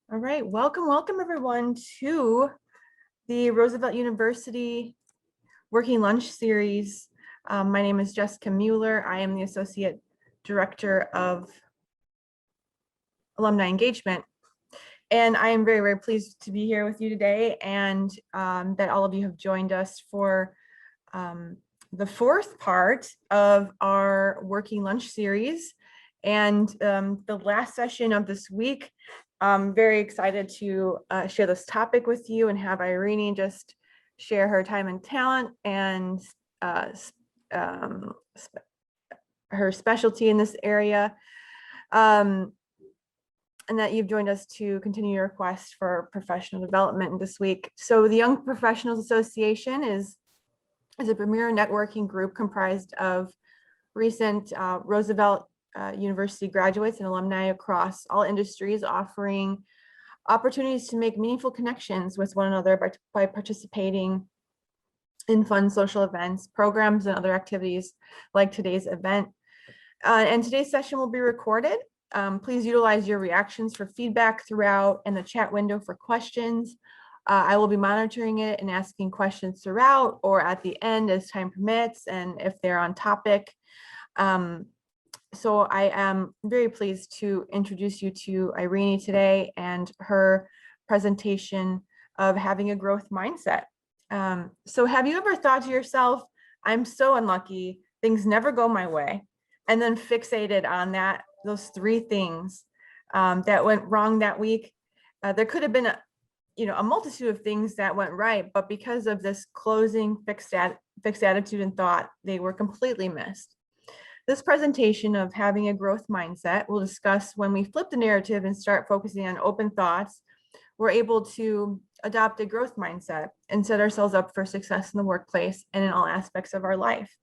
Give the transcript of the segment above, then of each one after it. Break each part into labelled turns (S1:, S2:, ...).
S1: All right, welcome everyone to the Roosevelt University Working Lunch Series. My name is Jessica Mueller. I am the Associate Director of Alumni Engagement. And I am very, very pleased to be here with you today and that all of you have joined us for the fourth part of our Working Lunch Series. And the last session of this week, I'm very excited to share this topic with you and have Irini just share her time and talent and her specialty in this area. And that you've joined us to continue your quest for professional development this week. So the Young Professionals Association is a premier networking group comprised of recent Roosevelt University graduates and alumni across all industries, offering opportunities to make meaningful connections with one another by participating in fun social events, programs, and other activities like today's event. And today's session will be recorded. Please utilize your reactions for feedback throughout and the chat window for questions. I will be monitoring it and asking questions throughout or at the end as time permits and if they're on topic. So I am very pleased to introduce you to Irini today and her presentation of having a growth mindset. So have you ever thought to yourself, I'm so unlucky, things never go my way, and then fixated on those three things that went wrong that week? There could have been a multitude of things that went right, but because of this closing fixed attitude and thought, they were completely missed. This presentation of having a growth mindset will discuss when we flip the narrative and start focusing on open thoughts, we're able to adopt a growth mindset and set ourselves up for success in the workplace and in all aspects of our life.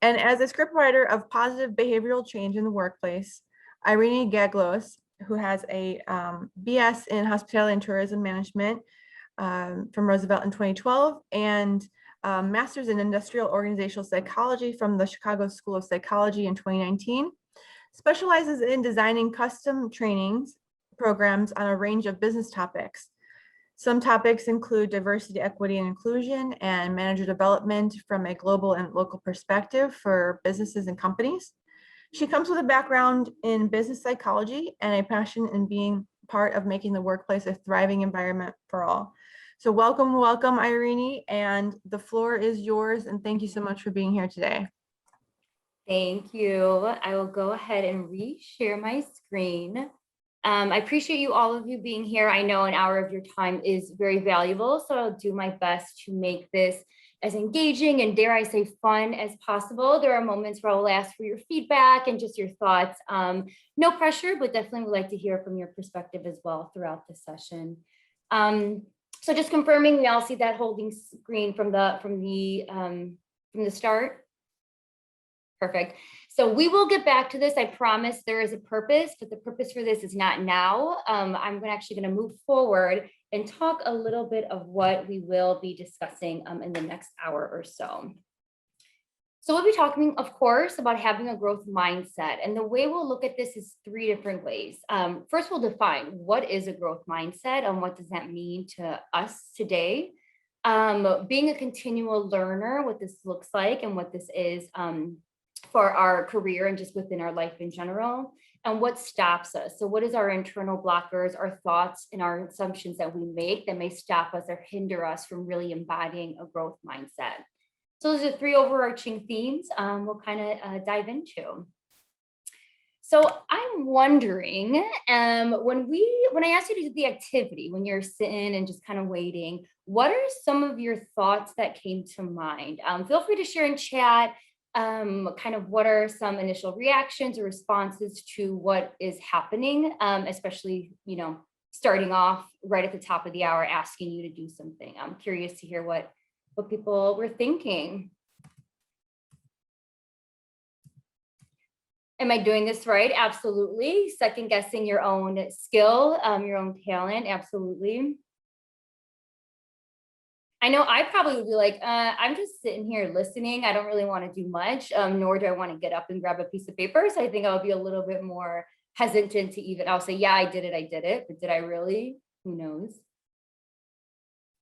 S1: And as a scriptwriter of positive behavioral change in the workplace, Irini Gaglos, who has a BS in Hospitality and Tourism Management from Roosevelt in 2012 and Master's in Industrial Organizational Psychology from the Chicago School of Psychology in 2019, specializes in designing custom trainings programs on a range of business topics. Some topics include diversity, equity, and inclusion and manager development from a global and local perspective for businesses and companies. She comes with a background in business psychology and a passion in being part of making the workplace a thriving environment for all. So welcome, Irini, and the floor is yours. And thank you so much for being here today.
S2: Thank you. I will go ahead and re-share my screen. I appreciate you, all of you being here. I know an hour of your time is very valuable, so I'll do my best to make this as engaging and, dare I say, fun as possible. There are moments where I will ask for your feedback and just your thoughts. No pressure, but definitely would like to hear from your perspective as well throughout the session. So just confirming, we all see that holding screen from the start. Perfect. So we will get back to this. I promise there is a purpose, but the purpose for this is not now. I'm actually going to move forward and talk a little bit of what we will be discussing in the next hour or so. So we'll be talking, of course, about having a growth mindset. And the way we'll look at this is three different ways. First, we'll define what is a growth mindset and what does that mean to us today. Being a continual learner, what this looks like and what this is for our career and just within our life in general, and what stops us. So what is our internal blockers, our thoughts and our assumptions that we make that may stop us or hinder us from really embodying a growth mindset. So those are three overarching themes we'll kind of dive into. So I'm wondering, when I asked you to do the activity, when you're sitting and just kind of waiting, what are some of your thoughts that came to mind? Feel free to share in chat. Kind of what are some initial reactions or responses to what is happening, especially, starting off right at the top of the hour, asking you to do something. I'm curious to hear what people were thinking. Am I doing this right? Absolutely. Second guessing your own skill, your own talent. Absolutely. I know I probably would be like, I'm just sitting here listening. I don't really want to do much, nor do I want to get up and grab a piece of paper. So I think I'll be a little bit more hesitant to even, I'll say, yeah, I did it, but did I really? Who knows?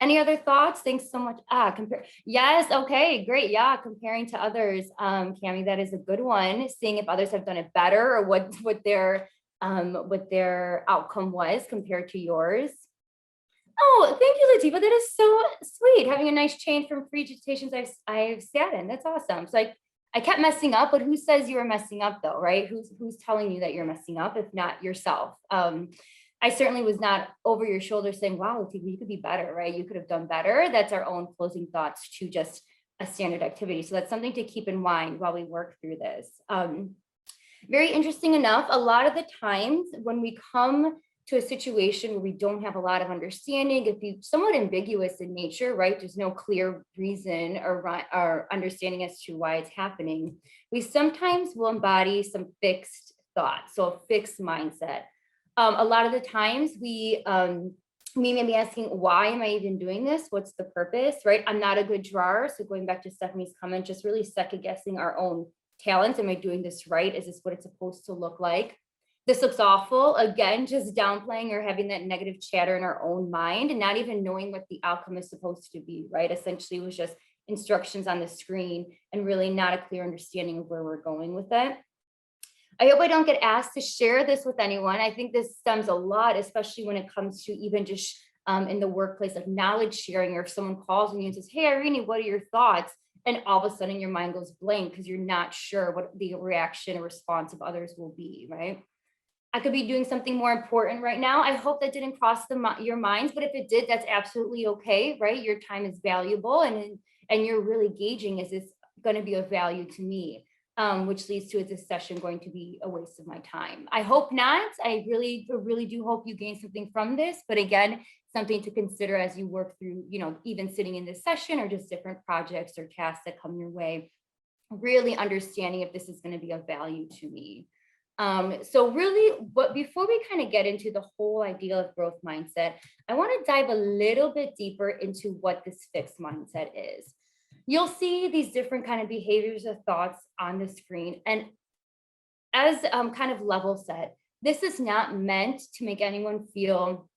S2: Any other thoughts? Thanks so much. Compare. Yes. Okay, great. Yeah. Comparing to others. Cami, that is a good one. Seeing if others have done it better or what their outcome was compared to yours. Oh, thank you, Latifa. That is so sweet. Having a nice change from presentations I've sat in. That's awesome. So I kept messing up, but who says you were messing up though, right? Who's telling you that you're messing up if not yourself? I certainly was not over your shoulder saying, wow, Latifa, you could be better, right? You could have done better. That's our own closing thoughts to just a standard activity. So that's something to keep in mind while we work through this. Very interesting enough, a lot of the times when we come to a situation where we don't have a lot of understanding, if you somewhat ambiguous in nature, right? There's no clear reason or understanding as to why it's happening. We sometimes will embody some fixed thoughts, so a fixed mindset. A lot of the times we may be asking, why am I even doing this? What's the purpose, right? I'm not a good drawer. So going back to Stephanie's comment, just really second guessing our own talents. Am I doing this right? Is this what it's supposed to look like? This looks awful. Again, just downplaying or having that negative chatter in our own mind and not even knowing what the outcome is supposed to be, right? Essentially, it was just instructions on the screen and really not a clear understanding of where we're going with it. I hope I don't get asked to share this with anyone. I think this stems a lot, especially when it comes to even just in the workplace, like knowledge sharing, or if someone calls me and says, hey, Irini, what are your thoughts? And all of a sudden your mind goes blank because you're not sure what the reaction or response of others will be, right? I could be doing something more important right now. I hope that didn't cross your minds, but if it did, that's absolutely okay, right? Your time is valuable and you're really gauging, is this going to be of value to me? Which leads to, is this session going to be a waste of my time? I hope not. I really do hope you gain something from this, but again, something to consider as you work through, even sitting in this session or just different projects or tasks that come your way, really understanding if this is going to be of value to me. So really, but before we kind of get into the whole idea of growth mindset, I want to dive a little bit deeper into what this fixed mindset is. You'll see these different kind of behaviors or thoughts on the screen. And as kind of level set, this is not meant to make anyone feel,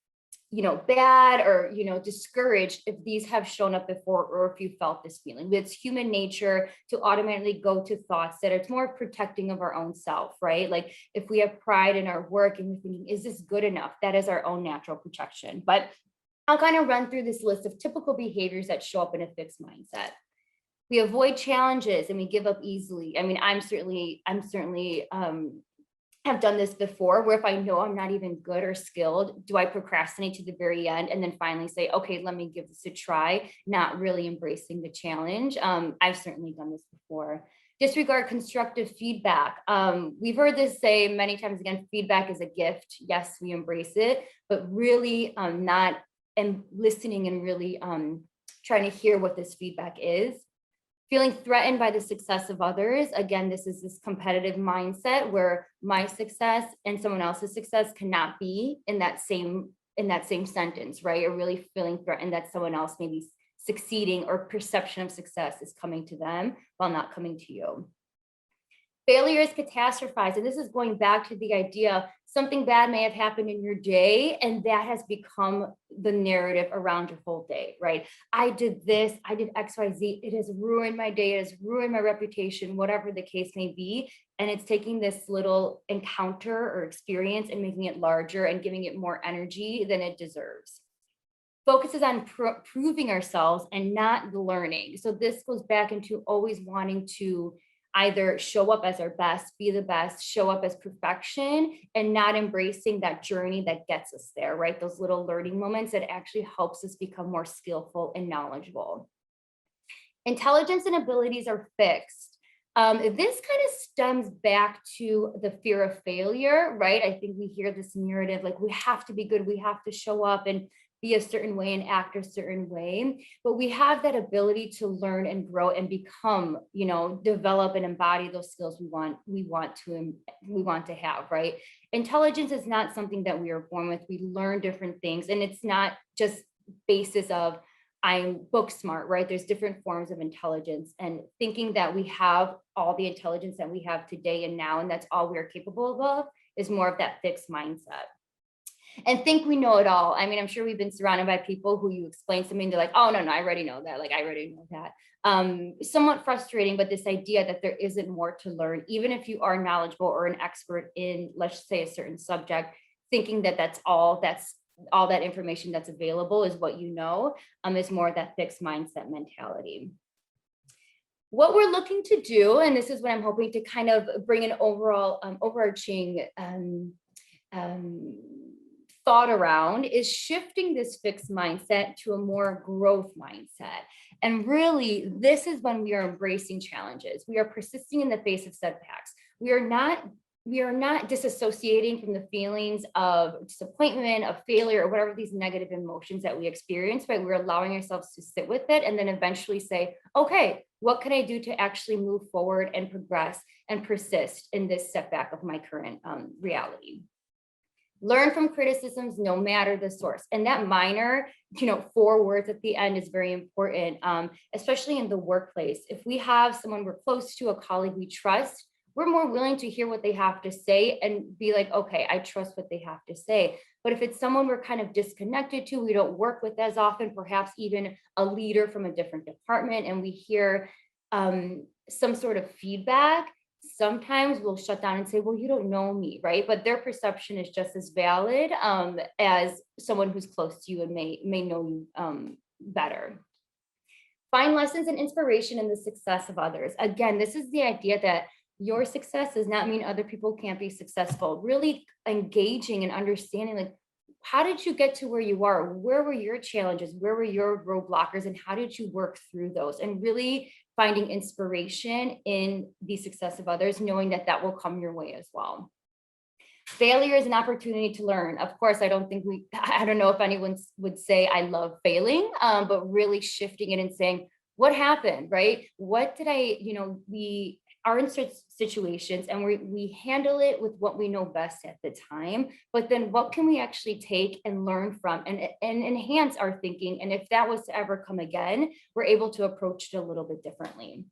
S2: bad or, discouraged if these have shown up before or if you felt this feeling. It's human nature to automatically go to thoughts that it's more protecting of our own self, right? Like if we have pride in our work and we're thinking, is this good enough? That is our own natural protection. But I'll kind of run through this list of typical behaviors that show up in a fixed mindset. We avoid challenges and we give up easily. I mean, I'm certainly have done this before, where if I know I'm not even good or skilled, do I procrastinate to the very end and then finally say, okay, let me give this a try, not really embracing the challenge. I've certainly done this before. Disregard constructive feedback. We've heard this say many times again, feedback is a gift. Yes, we embrace it, but really not and listening and really trying to hear what this feedback is. Feeling threatened by the success of others. Again, this is this competitive mindset where my success and someone else's success cannot be in that same sentence, right? Or really feeling threatened that someone else may be succeeding or perception of success is coming to them while not coming to you. Failure is catastrophized. And this is going back to the idea something bad may have happened in your day, and that has become the narrative around your whole day, right? I did this, I did X, Y, Z. It has ruined my day, it has ruined my reputation, whatever the case may be. And it's taking this little encounter or experience and making it larger and giving it more energy than it deserves. Focuses on proving ourselves and not the learning. So this goes back into always wanting to either show up as our best, be the best, show up as perfection, and not embracing that journey that gets us there, right? Those little learning moments that actually helps us become more skillful and knowledgeable. Intelligence and abilities are fixed. This kind of stems back to the fear of failure, right? I think we hear this narrative, like we have to be good, we have to show up and be a certain way and act a certain way, but we have that ability to learn and grow and become, develop and embody those skills we want to have, right? Intelligence is not something that we are born with. We learn different things, and it's not just basis of I'm book smart, right? There's different forms of intelligence, and thinking that we have all the intelligence that we have today and now, and that's all we're capable of, is more of that fixed mindset. And think we know it all. I mean, I'm sure we've been surrounded by people who you explain something, they're like, oh, no, I already know that. Like, I already know that. Somewhat frustrating, but this idea that there isn't more to learn, even if you are knowledgeable or an expert in, let's say, a certain subject, thinking that that's all that information that's available is what you know, is more of that fixed mindset mentality. What we're looking to do, and this is what I'm hoping to kind of bring an overall overarching thought around, is shifting this fixed mindset to a more growth mindset. And really, this is when we are embracing challenges. We are persisting in the face of setbacks. We are not disassociating from the feelings of disappointment, of failure, or whatever these negative emotions that we experience, but we're allowing ourselves to sit with it and then eventually say, okay, what can I do to actually move forward and progress and persist in this setback of my current reality? Learn from criticisms, no matter the source. And that minor, 4 words at the end is very important, especially in the workplace. If we have someone we're close to, a colleague we trust, we're more willing to hear what they have to say and be like, okay, I trust what they have to say. But if it's someone we're kind of disconnected to, we don't work with as often, perhaps even a leader from a different department, and we hear some sort of feedback, sometimes we'll shut down and say, well, you don't know me, right? But their perception is just as valid as someone who's close to you and may know you better. Find lessons and inspiration in the success of others. Again, this is the idea that your success does not mean other people can't be successful. Really engaging and understanding, like, how did you get to where you are? Where were your challenges? Where were your roadblockers? And how did you work through those? And really finding inspiration in the success of others, knowing that that will come your way as well. Failure is an opportunity to learn. Of course, I don't know if anyone would say I love failing, but really shifting it and saying, what happened, right? What did we are in situations and we handle it with what we know best at the time, but then what can we actually take and learn from and enhance our thinking? And if that was to ever come again, we're able to approach it a little bit differently.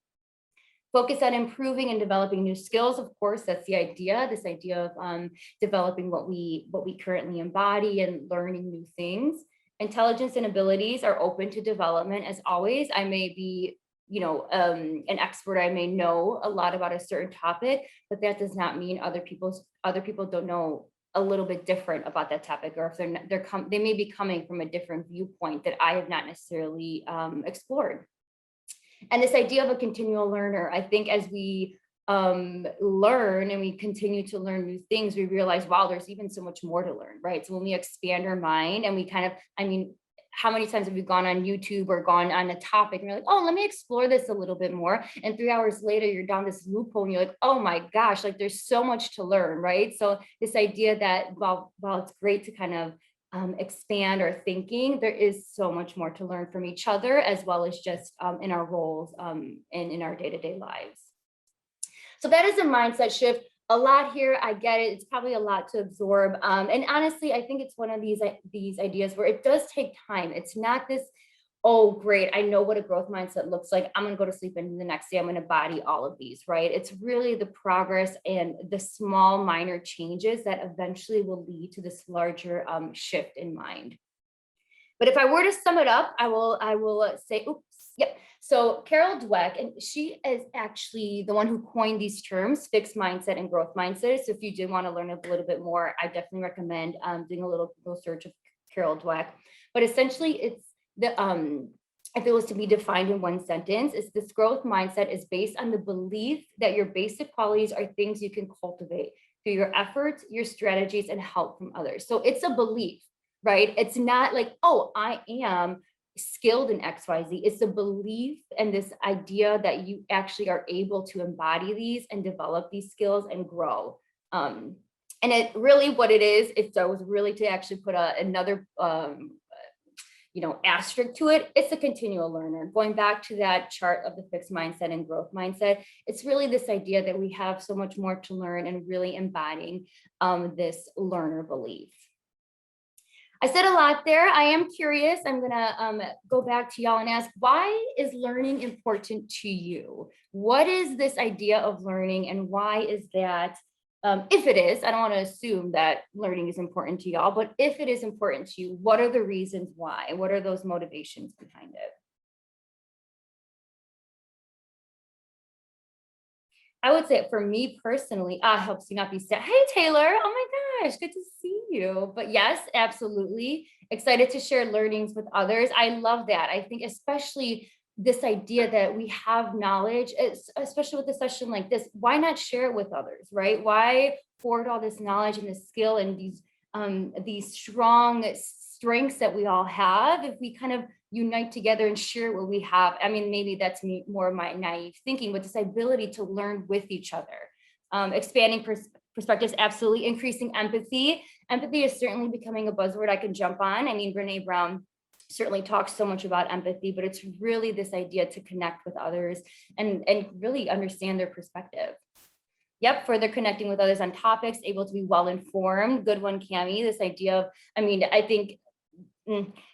S2: Focus on improving and developing new skills. Of course, that's the idea, this idea of developing what we currently embody and learning new things. Intelligence and abilities are open to development. As always, I may be an expert, I may know a lot about a certain topic, but that does not mean other people don't know a little bit different about that topic, or if they may be coming from a different viewpoint that I have not necessarily explored. And this idea of a continual learner, I think as we learn and we continue to learn new things, we realize, wow, there's even so much more to learn, right? So when we expand our mind and we how many times have you gone on YouTube or gone on a topic and you're like, oh, let me explore this a little bit more. And 3 hours later, you're down this loophole and you're like, oh my gosh, like there's so much to learn, right? So this idea that while it's great to kind of expand our thinking, there is so much more to learn from each other, as well as just in our roles and in our day-to-day lives. So that is a mindset shift. A lot here, I get it. It's probably a lot to absorb. And honestly, I think it's one of these ideas where it does take time. It's not this, oh, great, I know what a growth mindset looks like. I'm going to go to sleep and the next day I'm going to embody all of these, right? It's really the progress and the small minor changes that eventually will lead to this larger shift in mind. But if I were to sum it up, I will say, oops, yep. So Carol Dweck, and she is actually the one who coined these terms, fixed mindset and growth mindset. So if you did want to learn a little bit more, I definitely recommend doing a little search of Carol Dweck. But essentially, it's if it was to be defined in one sentence, is this growth mindset is based on the belief that your basic qualities are things you can cultivate through your efforts, your strategies, and help from others. So it's a belief, right? It's not like, oh, I am skilled in XYZ. It's a belief and this idea that you actually are able to embody these and develop these skills and grow. And it really, what it is, if I was really to actually put another asterisk to it, it's a continual learner. Going back to that chart of the fixed mindset and growth mindset, it's really this idea that we have so much more to learn and really embodying this learner belief. I said a lot there. I am curious. I'm gonna go back to y'all and ask, why is learning important to you? What is this idea of learning, and why is that? If it is, I don't want to assume that learning is important to y'all, but if it is important to you, what are the reasons why? What are those motivations behind it? I would say for me personally, helps you not be sad. Hey, Taylor. Oh my gosh, good to see you. But yes, absolutely. Excited to share learnings with others. I love that. I think especially this idea that we have knowledge, especially with a session like this, why not share it with others, right? Why hoard all this knowledge and this skill and these strong strengths that we all have if we kind of unite together and share what we have. I mean, maybe that's more of my naive thinking, but this ability to learn with each other. Expanding perspectives, absolutely. Increasing empathy. Empathy is certainly becoming a buzzword I can jump on. I mean, Brene Brown certainly talks so much about empathy, but it's really this idea to connect with others and really understand their perspective. Yep, further connecting with others on topics, able to be well-informed. Good one, Cami. This idea of, I mean, I think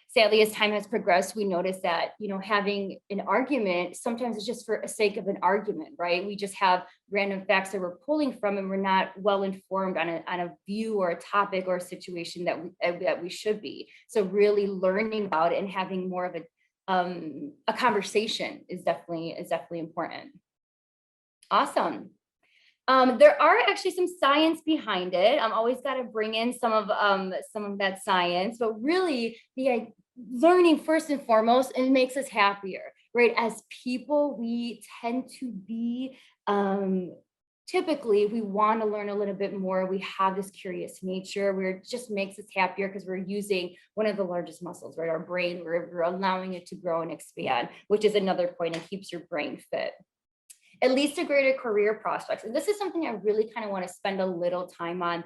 S2: sadly, as time has progressed, we notice that, having an argument, sometimes it's just for the sake of an argument, right? We just have random facts that we're pulling from, and we're not well informed on a view or a topic or a situation that we should be. So really learning about it and having more of a conversation is definitely important. Awesome. There are actually some science behind it. I'm always got to bring in some of that science, but really the learning first and foremost, it makes us happier, right? As people, we tend to be typically we want to learn a little bit more. We have this curious nature where it just makes us happier because we're using one of the largest muscles, right? Our brain, we're allowing it to grow and expand, which is another point, and keeps your brain fit. It leads to greater career prospects. And this is something I really kind of want to spend a little time on,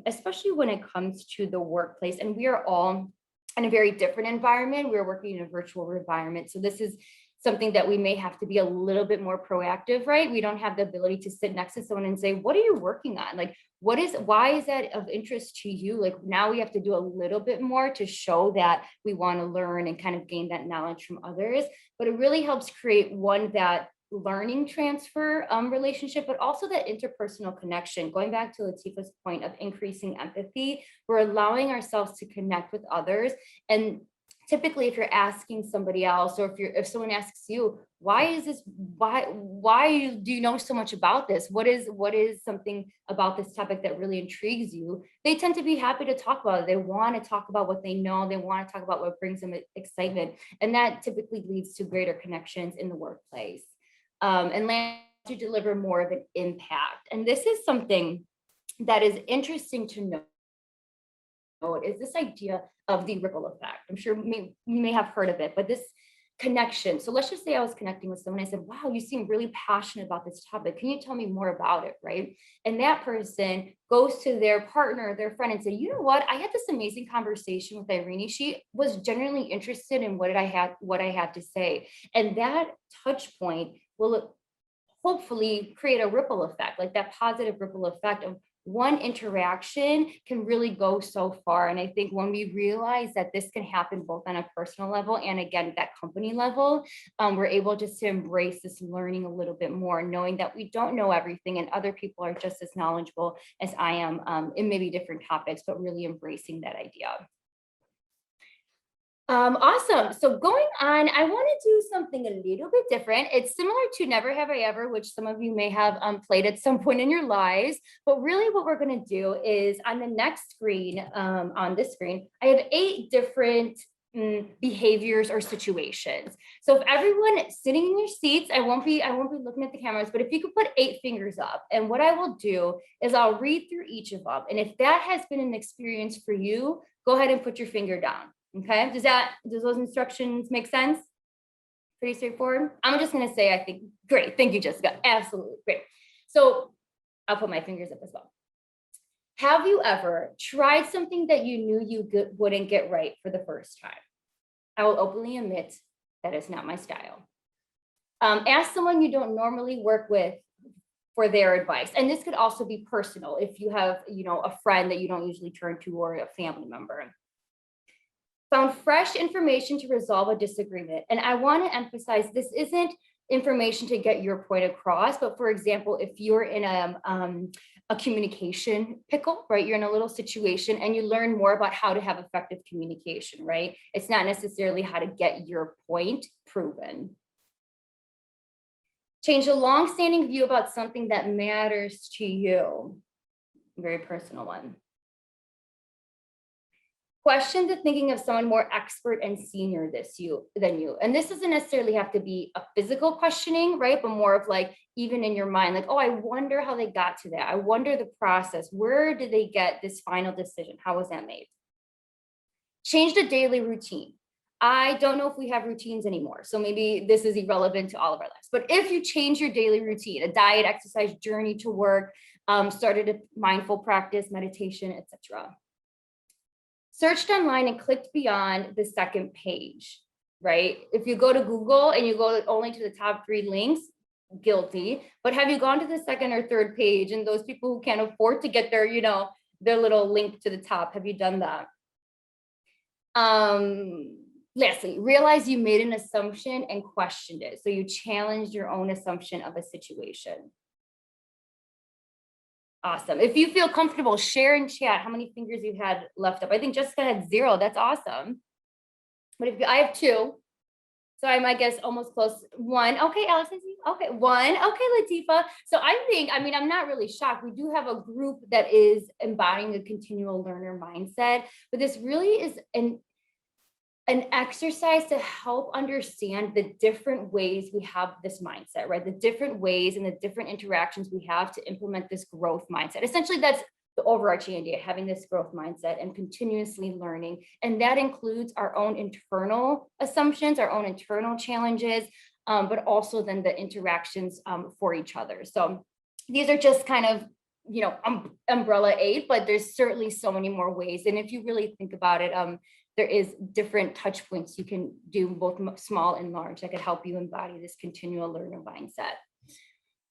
S2: especially when it comes to the workplace. And we are all in a very different environment. We're working in a virtual environment. So this is something that we may have to be a little bit more proactive, right? We don't have the ability to sit next to someone and say, what are you working on? Like, why is that of interest to you? Like, now we have to do a little bit more to show that we want to learn and kind of gain that knowledge from others. But it really helps create that learning transfer relationship, but also that interpersonal connection. Going back to Latifah's point of increasing empathy, we're allowing ourselves to connect with others. And typically, if you're asking somebody else, or if someone asks you, why do you know so much about this? What is something about this topic that really intrigues you? They tend to be happy to talk about it. They want to talk about what they know. They want to talk about what brings them excitement. And that typically leads to greater connections in the workplace. And land to deliver more of an impact. And this is something that is interesting to note, is this idea of the ripple effect. I'm sure you may have heard of it, but this connection. So let's just say I was connecting with someone. I said, wow, you seem really passionate about this topic. Can you tell me more about it, right? And that person goes to their partner, their friend, and say, you know what? I had this amazing conversation with Irini. She was genuinely interested in what I had to say. And that touch point will hopefully create a ripple effect, like that positive ripple effect of one interaction can really go so far. And I think when we realize that this can happen both on a personal level and again, that company level, we're able just to embrace this learning a little bit more, knowing that we don't know everything and other people are just as knowledgeable as I am in maybe different topics, but really embracing that idea. Awesome. So going on, I want to do something a little bit different. It's similar to Never Have I Ever, which some of you may have played at some point in your lives. But really what we're going to do is on the next screen, on this screen, I have 8 different behaviors or situations. So if everyone sitting in your seats, I won't be looking at the cameras, but if you could put 8 fingers up, and what I will do is I'll read through each of them. And if that has been an experience for you, go ahead and put your finger down. Okay, does those instructions make sense? Pretty straightforward. I'm just going to say, I think, great. Thank you, Jessica. Absolutely great. So I'll put my fingers up as well. Have you ever tried something that you knew you wouldn't get right for the first time? I will openly admit that is not my style. Ask someone you don't normally work with for their advice. And this could also be personal if you have, a friend that you don't usually turn to or a family member. Found fresh information to resolve a disagreement. And I want to emphasize this isn't information to get your point across, but for example, if you're in a communication pickle, right? You're in a little situation and you learn more about how to have effective communication, right? It's not necessarily how to get your point proven. Change a long-standing view about something that matters to you. Very personal one. Question the thinking of someone more expert and senior than you. And this doesn't necessarily have to be a physical questioning, right? But more of like, even in your mind, like, oh, I wonder how they got to that. I wonder the process. Where did they get this final decision? How was that made? Change the daily routine. I don't know if we have routines anymore. So maybe this is irrelevant to all of our lives. But if you change your daily routine, a diet, exercise, journey to work, started a mindful practice, meditation, etc. Searched online and clicked beyond the second page, right? If you go to Google and you go only to the top 3 links, guilty. But have you gone to the second or third page, and those people who can't afford to get their, their little link to the top, have you done that? Lastly, realize you made an assumption and questioned it. So you challenged your own assumption of a situation. Awesome. If you feel comfortable, share in chat how many fingers you had left up. I think Jessica had 0. That's awesome. But if I have 2, so I'm, I guess, almost close. 1. Okay, Alex. Okay, 1. Okay, Latifa. So I'm not really shocked. We do have a group that is embodying a continual learner mindset, but this really is an exercise to help understand the different ways we have this mindset, right? The different ways and the different interactions we have to implement this growth mindset. Essentially, that's the overarching idea, having this growth mindset and continuously learning. And that includes our own internal assumptions, our own internal challenges, but also then the interactions for each other. So these are just kind of, umbrella 8, but there's certainly so many more ways. And if you really think about it, there is different touch points you can do, both small and large, that could help you embody this continual learner mindset.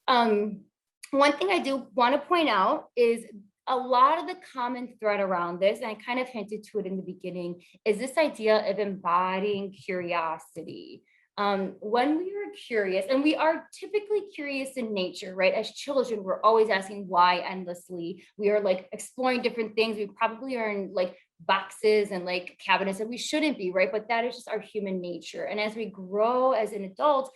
S2: One thing I do want to point out is a lot of the common thread around this, and I kind of hinted to it in the beginning, is this idea of embodying curiosity. When we are curious, and we are typically curious in nature, right? As children, we're always asking why endlessly. We are like exploring different things. We probably are in like boxes and like cabinets that we shouldn't be, right? But that is just our human nature. And as we grow as an adult,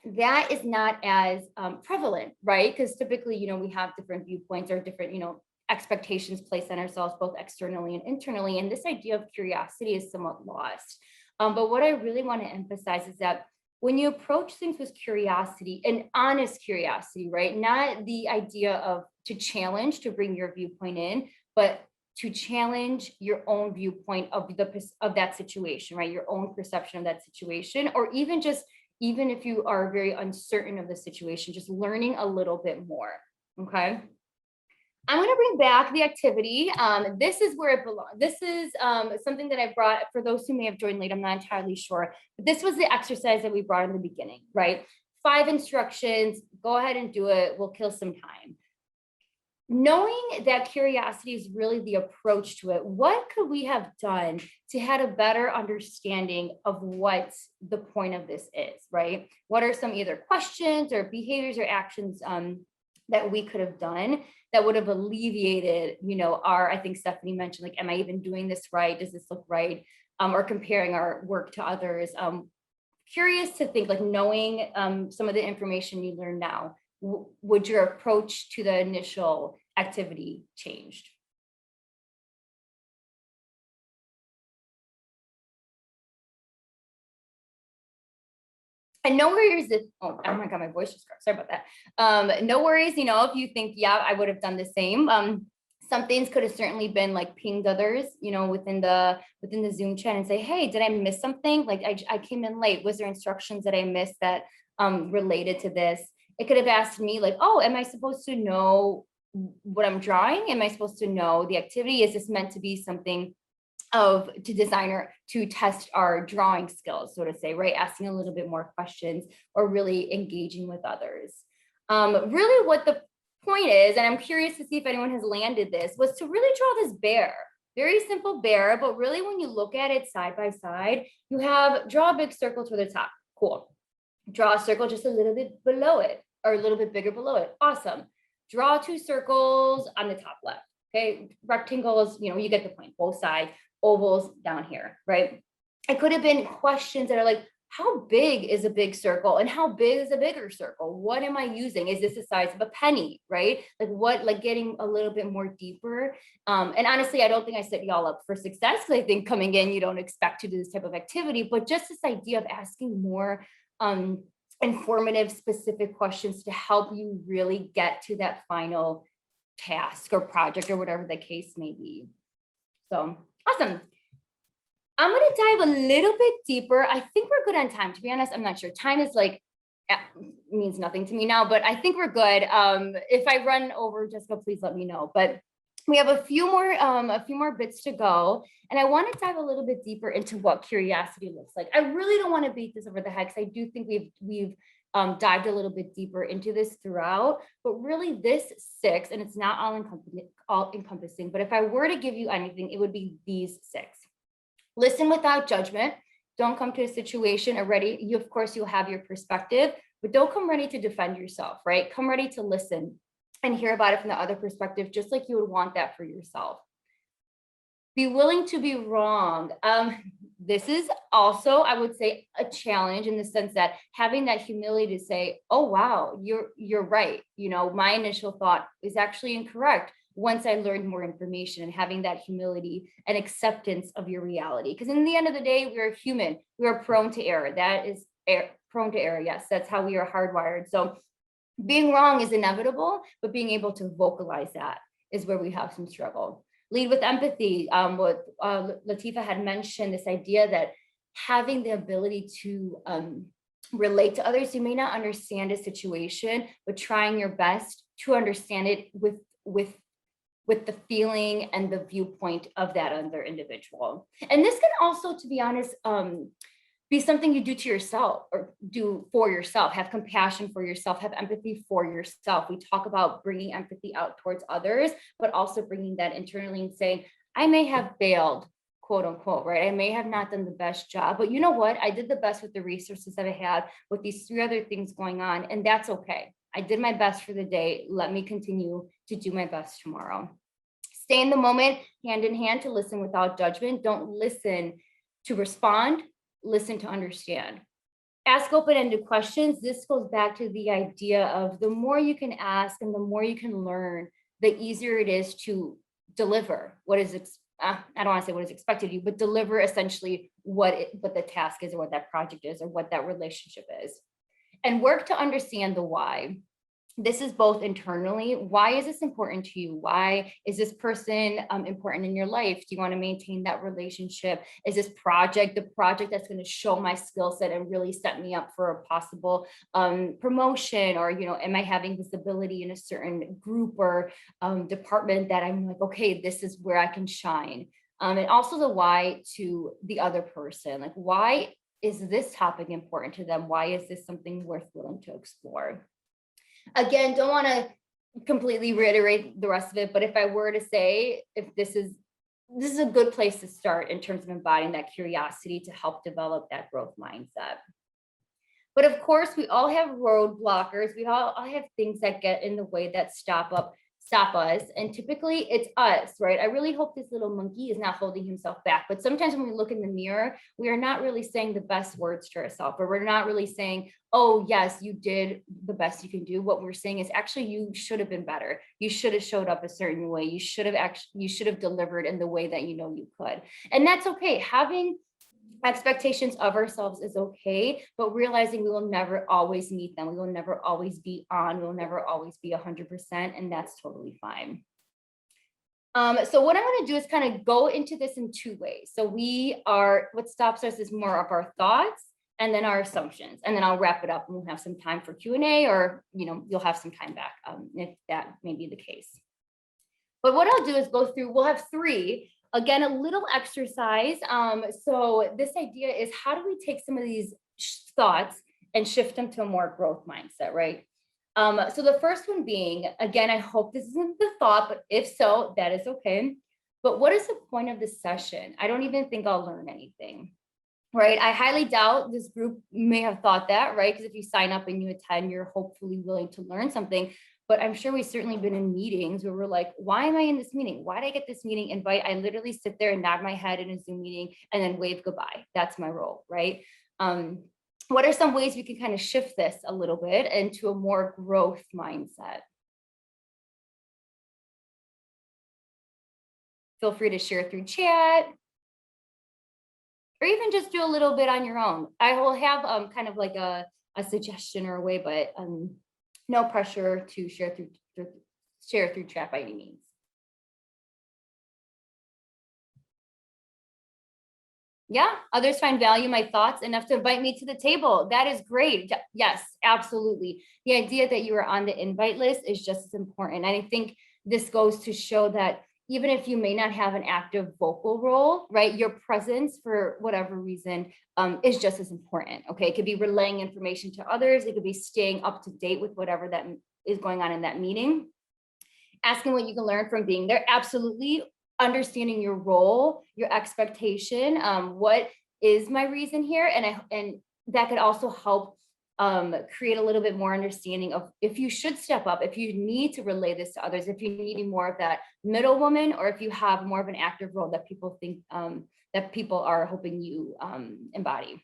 S2: that is not as prevalent, right? Because typically, we have different viewpoints or different, expectations placed on ourselves, both externally and internally. And this idea of curiosity is somewhat lost. But what I really want to emphasize is that when you approach things with curiosity, and honest curiosity, right? Not the idea of to challenge, to bring your viewpoint in, but to challenge your own viewpoint of that situation, right? Your own perception of that situation, or even if you are very uncertain of the situation, just learning a little bit more, okay? I'm going to bring back the activity. This is where it belongs. This is something that I brought for those who may have joined late. I'm not entirely sure, but this was the exercise that we brought in the beginning, right? 5 instructions, go ahead and do it. We'll kill some time. Knowing that curiosity is really the approach to it, what could we have done to have a better understanding of what the point of this is, right? What are some either questions or behaviors or actions that we could have done that would have alleviated, I think Stephanie mentioned, like, am I even doing this right? Does this look right? Or comparing our work to others. Curious to think, like, knowing some of the information you learn now, would your approach to the initial activity changed? And no worries if, oh my God, my voice just cracked. Sorry about that. No worries, if you think, yeah, I would have done the same. Some things could have certainly been like pinged others, within the Zoom chat and say, hey, did I miss something? Like I came in late. Was there instructions that I missed that related to this? It could have asked me like, oh, am I supposed to know what I'm drawing? Am I supposed to know the activity? Is this meant to be something to designer to test our drawing skills, so to say, right? Asking a little bit more questions or really engaging with others. Really what the point is, and I'm curious to see if anyone has landed this, was to really draw this bear, Very simple bear, but really when you look at it side by side, you have draw a big circle to the top. Cool. Draw a circle just a little bit below it or a little bit bigger below it. Awesome. Draw 2 circles on the top left. Okay. Rectangles, you get the point, both sides, ovals down here, right? It could have been questions that are like, how big is a big circle and how big is a bigger circle? What am I using? Is this the size of a penny, right? Like getting a little bit more deeper. And honestly, I don't think I set y'all up for success because I think coming in, you don't expect to do this type of activity, but just this idea of asking more informative, specific questions to help you really get to that final task or project or whatever the case may be. So awesome. I'm going to dive a little bit deeper. I think we're good on time. To be honest, I'm not sure. Time is means nothing to me now, but I think we're good. If I run over, Jessica, please let me know. But we have a few more bits to go. And I want to dive a little bit deeper into what curiosity looks like. I really don't want to beat this over the head because I do think we've dived a little bit deeper into this throughout, but really this 6, and it's not all encompassing, but if I were to give you anything, it would be these 6. Listen without judgment. Don't come to a situation already. Of course, you'll have your perspective, but don't come ready to defend yourself, right? Come ready to listen and hear about it from the other perspective, just like you would want that for yourself. Be willing to be wrong. This is also, I would say, a challenge in the sense that having that humility to say, oh, wow, you're right. My initial thought is actually incorrect. Once I learned more information, and having that humility and acceptance of your reality. Because in the end of the day, we are human. We are prone to error. That is prone to error. Yes, that's how we are hardwired. So being wrong is inevitable, but being able to vocalize that is where we have some struggle. Lead with empathy. What Latifa had mentioned, this idea that having the ability to relate to others, you may not understand a situation, but trying your best to understand it with the feeling and the viewpoint of that other individual. And this can also, to be honest, be something you do to yourself or do for yourself. Have compassion for yourself, have empathy for yourself. We talk about bringing empathy out towards others, but also bringing that internally and saying, I may have failed, quote unquote, right? I may have not done the best job, but you know what? I did the best with the resources that I had with these 3 other things going on, and that's okay. I did my best for the day. Let me continue to do my best tomorrow. Stay in the moment, hand in hand, to listen without judgment. Don't listen to respond, listen to understand. Ask open-ended questions. This goes back to the idea of the more you can ask and the more you can learn, the easier it is to deliver what is, I don't want to say what is expected of you, but deliver essentially what the task is or what that project is or what that relationship is. And work to understand the why. This is both internally. Why is this important to you? Why is this person important in your life? Do you want to maintain that relationship? Is this project the project that's going to show my skill set and really set me up for a possible promotion? Or, am I having visibility in a certain group or department that I'm like, okay, this is where I can shine. And also the why to the other person. Like, why is this topic important to them? Why is this something worth willing to explore? Again, don't want to completely reiterate the rest of it, but if I were to say, if this is a good place to start in terms of embodying that curiosity to help develop that growth mindset. But of course, we all have road blockers. We all have things that get in the way that stop us. And typically it's us, right? I really hope this little monkey is not holding himself back. But sometimes when we look in the mirror, we are not really saying the best words to ourselves, or we're not really saying, oh, yes, you did the best you can do. What we're saying is actually, you should have been better. You should have showed up a certain way. You should have delivered in the way that you know you could. And that's okay. Having expectations of ourselves is okay, but realizing we will never always meet them. We will never always be on. We will never always be 100%, and that's totally fine. So what I'm going to do is kind of go into this in 2 ways. So what stops us is more of our thoughts and then our assumptions, and then I'll wrap it up and we'll have some time for Q&A, or you'll have some time back if that may be the case. But what I'll do is go through, we'll have 3. Again, a little exercise. So this idea is, how do we take some of these thoughts and shift them to a more growth mindset, right? So the first one being, again, I hope this isn't the thought, but if so, that is okay. but what is the point of this session? I don't even think I'll learn anything, right? I highly doubt this group may have thought that, right? Because if you sign up and you attend, you're hopefully willing to learn something. But I'm sure we've certainly been in meetings where we're like, why am I in this meeting? Why did I get this meeting invite? I literally sit there and nod my head in a Zoom meeting and then wave goodbye. That's my role, right? What are some ways we can kind of shift this a little bit into a more growth mindset? Feel free to share through chat, or even just do a little bit on your own. I will have kind of like a suggestion or a way, but no pressure to share through chat by any means. Yeah, others find value in my thoughts enough to invite me to the table. That is great. Yes, absolutely. The idea that you are on the invite list is just as important. And I think this goes to show that even if you may not have an active vocal role, right, your presence for whatever reason is just as important. Okay, it could be relaying information to others. It could be staying up to date with whatever that is going on in that meeting. Asking what you can learn from being there. Absolutely. Understanding your role, your expectation, what is my reason here, and that could also help create a little bit more understanding of if you should step up, if you need to relay this to others, if you need more of that middle woman, or if you have more of an active role that people think that people are hoping you embody.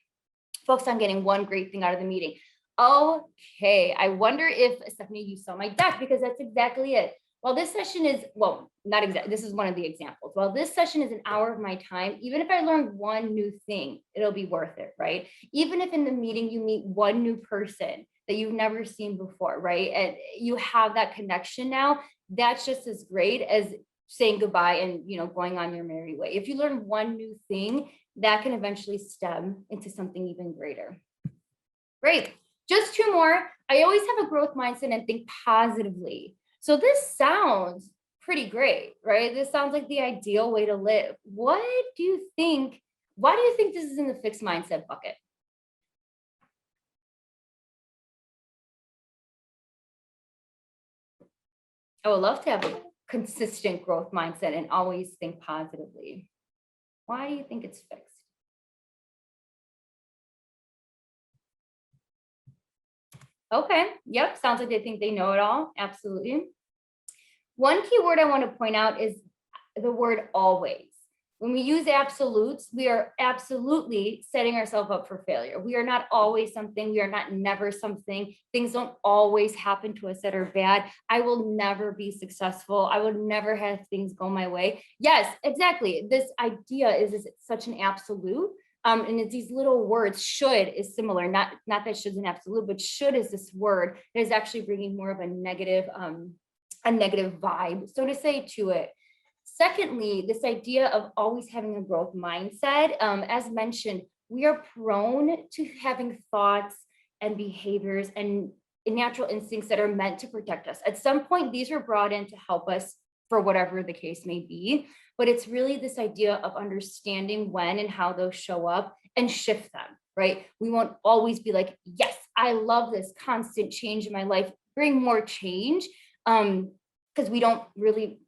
S2: Focus on getting one great thing out of the meeting. Okay, I wonder if, Stephanie, you saw my deck, because that's exactly it. Well, this session is, well, not exactly, this is one of the examples. Well, this session is an hour of my time. Even if I learn one new thing, it'll be worth it, right? Even if in the meeting you meet one new person that you've never seen before, right? And you have that connection now, that's just as great as saying goodbye and, you know, going on your merry way. If you learn one new thing, that can eventually stem into something even greater. Great. Just two more. I always have a growth mindset and think positively. So this sounds pretty great, right? This sounds like the ideal way to live. What do you think? Why do you think this is in the fixed mindset bucket? I would love to have a consistent growth mindset and always think positively. Why do you think it's fixed? Okay, yep, sounds like they think they know it all. Absolutely. One key word I want to point out is the word always. When we use absolutes, we are absolutely setting ourselves up for failure. We are not always something. We are not never something. Things don't always happen to us that are bad. I will never be successful. I will never have things go my way. Yes, exactly. This idea is such an absolute. And it's these little words. Should is similar, not that should is an absolute, but should is this word that is actually bringing more of a negative vibe, so to say, to it. Secondly, this idea of always having a growth mindset. As mentioned, we are prone to having thoughts and behaviors and natural instincts that are meant to protect us. At some point, these were brought in to help us for whatever the case may be. But it's really this idea of understanding when and how those show up and shift them, right? We won't always be like, yes, I love this constant change in my life, bring more change. Because we don't really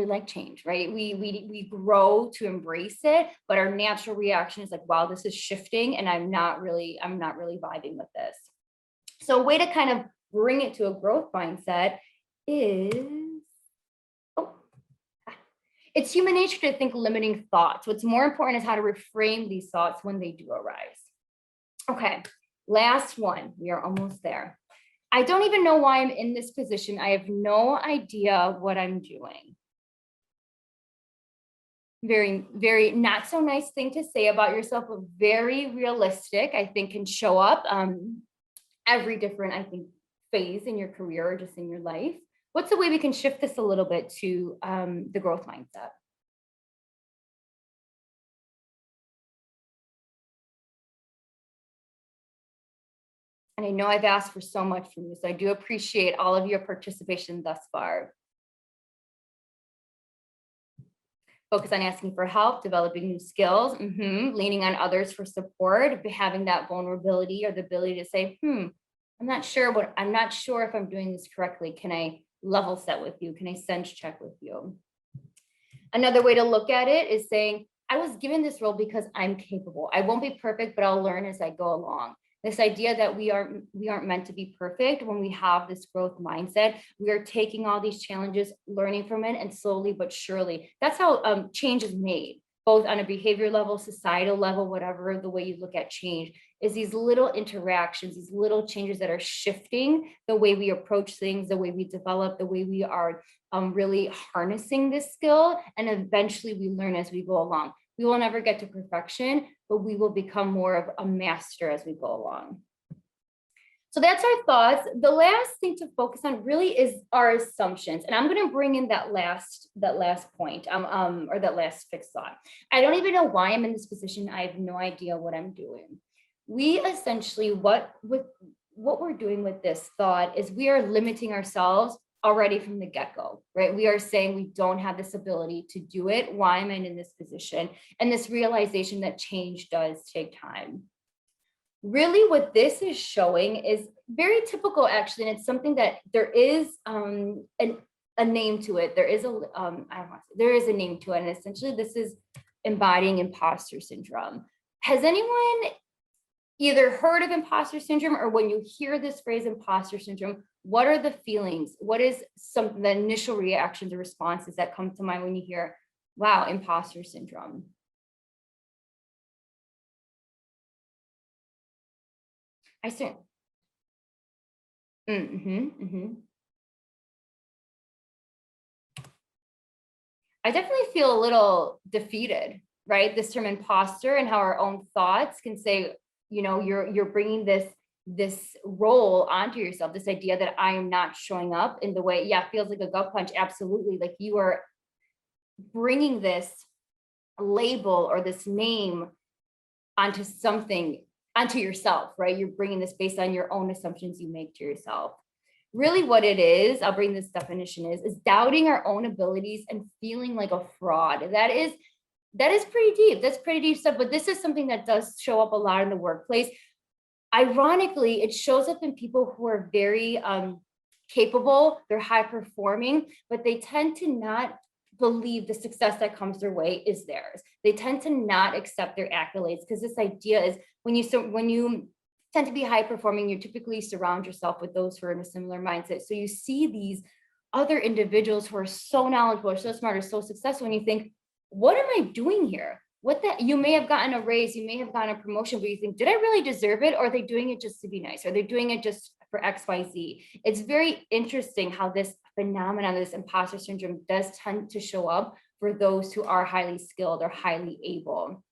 S2: like change, right? We grow to embrace it, but our natural reaction is like, wow, this is shifting and I'm not really vibing with this. So a way to kind of bring it to a growth mindset is, it's human nature to think limiting thoughts. What's more important is how to reframe these thoughts when they do arise. Okay, last one. We are almost there. I don't even know why I'm in this position. I have no idea what I'm doing. Very, very not so nice thing to say about yourself, but very realistic, I think, can show up every different, I think, phase in your career or just in your life. What's the way we can shift this a little bit to the growth mindset? And I know I've asked for so much from you, so I do appreciate all of your participation thus far. Focus on asking for help, developing new skills, leaning on others for support, having that vulnerability or the ability to say, I'm not sure if I'm doing this correctly. Can I level set with you? Can I sense check with you? Another way to look at it is saying, I was given this role because I'm capable. I won't be perfect, but I'll learn as I go along. This idea that we aren't meant to be perfect. When we have this growth mindset, we are taking all these challenges, learning from it, and slowly but surely, that's how change is made, both on a behavior level, societal level, whatever the way you look at change, is these little interactions, these little changes that are shifting the way we approach things, the way we develop, the way we are really harnessing this skill. And eventually we learn as we go along. We will never get to perfection, but we will become more of a master as we go along. So that's our thoughts. The last thing to focus on really is our assumptions. And I'm going to bring in that last point, or that last fixed thought. I don't even know why I'm in this position. I have no idea what I'm doing. We essentially, what we're doing with this thought is we are limiting ourselves already from the get-go, right? We are saying we don't have this ability to do it. Why am I in this position? And this realization that change does take time. Really what this is showing is very typical, actually, and it's something that there is a name to it. There is there is a name to it, and essentially this is embodying imposter syndrome. Has anyone either heard of imposter syndrome, or when you hear this phrase imposter syndrome, what are the feelings? What is the initial reactions or responses that come to mind when you hear, wow, imposter syndrome? I see. I definitely feel a little defeated, right? This term imposter, and how our own thoughts can say, you know, you're bringing this role onto yourself, this idea that I am not showing up in the way, yeah, feels like a gut punch. Absolutely. Like you are bringing this label or this name onto something, onto yourself, right? You're bringing this based on your own assumptions you make to yourself. Really what it is, I'll bring this definition is doubting our own abilities and feeling like a fraud. That is pretty deep. That's pretty deep stuff, but this is something that does show up a lot in the workplace. Ironically, it shows up in people who are very capable, they're high performing, but they tend to not believe the success that comes their way is theirs. They tend to not accept their accolades, because this idea is when you tend to be high performing, you typically surround yourself with those who are in a similar mindset. So you see these other individuals who are so knowledgeable, or so smart, or so successful, and you think, what am I doing here? You may have gotten a raise, you may have gotten a promotion, but you think, did I really deserve it? Or are they doing it just to be nice? Are they doing it just for XYZ? It's very interesting how this phenomenon, this imposter syndrome, does tend to show up for those who are highly skilled or highly able.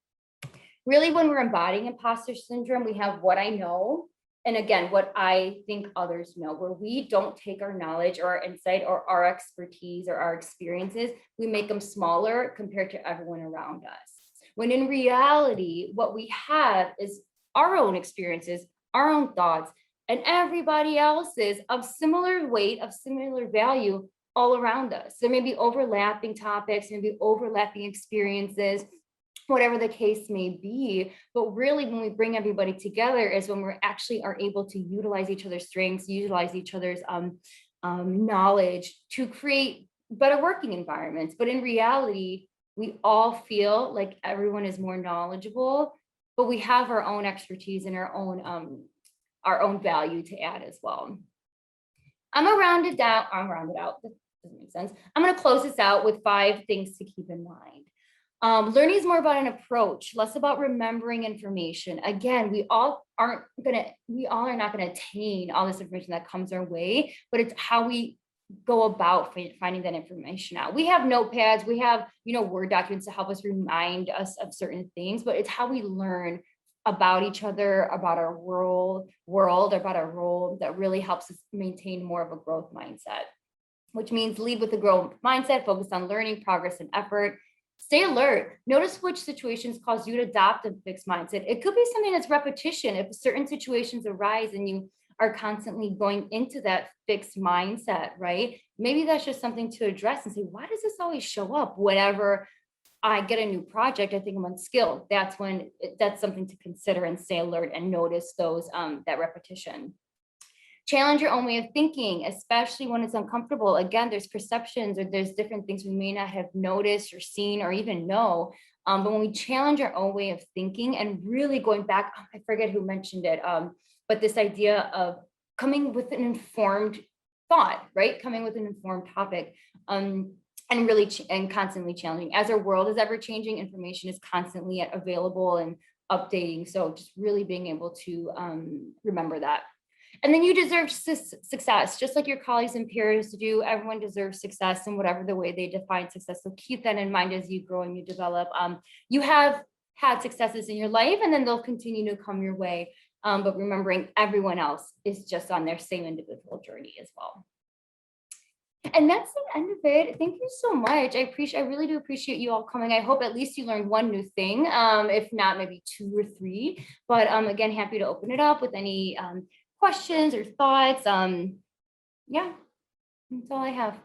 S2: Really, when we're embodying imposter syndrome, we have what I know, and again, what I think others know, where we don't take our knowledge or our insight or our expertise or our experiences, we make them smaller compared to everyone around us. When in reality, what we have is our own experiences, our own thoughts, and everybody else's of similar weight, of similar value all around us. There may be overlapping topics, maybe overlapping experiences, whatever the case may be. But really, when we bring everybody together is when we actually are able to utilize each other's strengths, utilize each other's knowledge to create better working environments. But in reality, we all feel like everyone is more knowledgeable, but we have our own expertise and our own value to add as well. I'm gonna round it out. That doesn't make sense. I'm gonna close this out with 5 things to keep in mind. Learning is more about an approach, less about remembering information. Again, we all are not gonna attain all this information that comes our way, but it's how we go about finding that information out. We have notepads, we have, Word documents to help us remind us of certain things, but it's how we learn about each other, about our world, about our role, that really helps us maintain more of a growth mindset, which means lead with a growth mindset, focus on learning, progress, and effort. Stay alert. Notice which situations cause you to adopt a fixed mindset. It could be something that's repetition. If certain situations arise and you are constantly going into that fixed mindset, right? Maybe that's just something to address and say, why does this always show up whenever I get a new project? I think I'm unskilled. That's something to consider and stay alert and notice those, that repetition. Challenge your own way of thinking, especially when it's uncomfortable. Again, there's perceptions or there's different things we may not have noticed or seen or even know. But when we challenge our own way of thinking and really going back, I forget who mentioned it, but this idea of coming with an informed thought, right? Coming with an informed topic. And really and constantly challenging. As our world is ever changing, information is constantly available and updating. So just really being able to remember that. And then you deserve success, just like your colleagues and peers do. Everyone deserves success in whatever the way they define success. So keep that in mind as you grow and you develop. You have had successes in your life, and then they'll continue to come your way. But remembering everyone else is just on their same individual journey as well. And that's the end of it. Thank you so much. I really do appreciate you all coming. I hope at least you learned one new thing, if not maybe 2 or 3. But again, happy to open it up with any questions or thoughts. Yeah, that's all I have.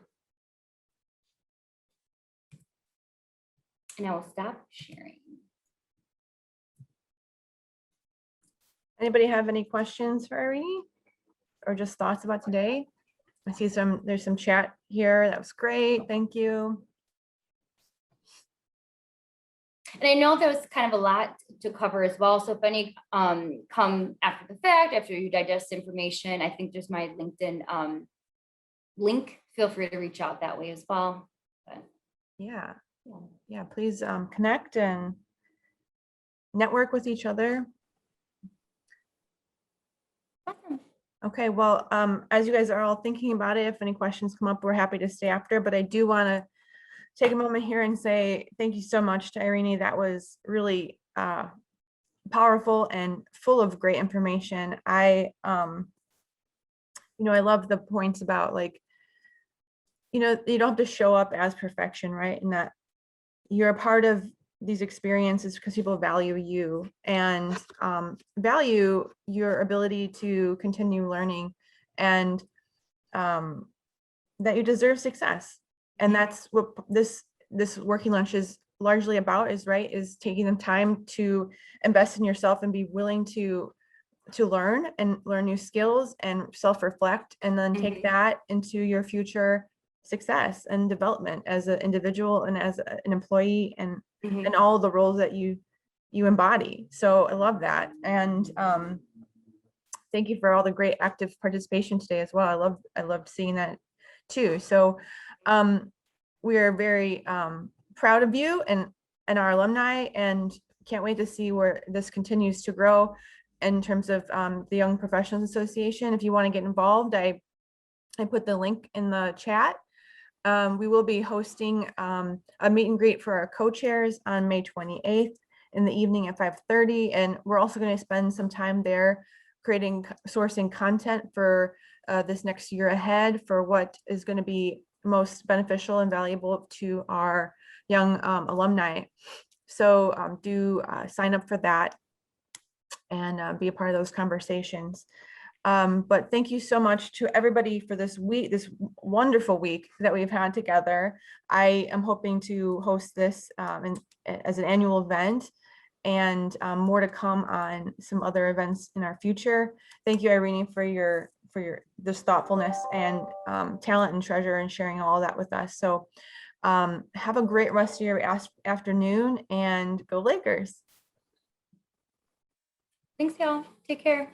S2: And I will stop sharing.
S1: Anybody have any questions for Irini or just thoughts about today? I see there's some chat here. That was great. Thank you.
S2: And I know there was kind of a lot to cover as well. So if any come after the fact, after you digest information, I think there's my LinkedIn link. Feel free to reach out that way as well. But,
S1: yeah, please connect and network with each other.
S2: Awesome.
S1: Okay, well, as you guys are all thinking about it, if any questions come up, we're happy to stay after, but I do want to take a moment here and say thank you so much to Irini. That was really powerful and full of great information. I love the points about, like, you don't have to show up as perfection, right? And that you're a part of these experiences because people value you and value your ability to continue learning, and that you deserve success. And that's what this working lunch is largely about, is taking the time to invest in yourself and be willing to learn new skills and self-reflect, and then take that into your future success and development as an individual and as an employee, and and all the roles that you embody. So I love that. And thank you for all the great active participation today as well. I loved seeing that too. So we are very proud of you and our alumni, and can't wait to see where this continues to grow in terms of the Young Professionals Association. If you want to get involved, I put the link in the chat. We will be hosting a meet and greet for our co-chairs on May 28th in the evening at 5:30. And we're also going to spend some time there sourcing content for this next year ahead for what is going to be most beneficial and valuable to our young alumni. So do sign up for that and be a part of those conversations. But thank you so much to everybody for this wonderful week that we've had together. I am hoping to host this as an annual event, and more to come on some other events in our future. Thank you, Irini, for this thoughtfulness and talent and treasure and sharing all that with us. So have a great rest of your afternoon, and go Lakers.
S2: Thanks, y'all. Take care.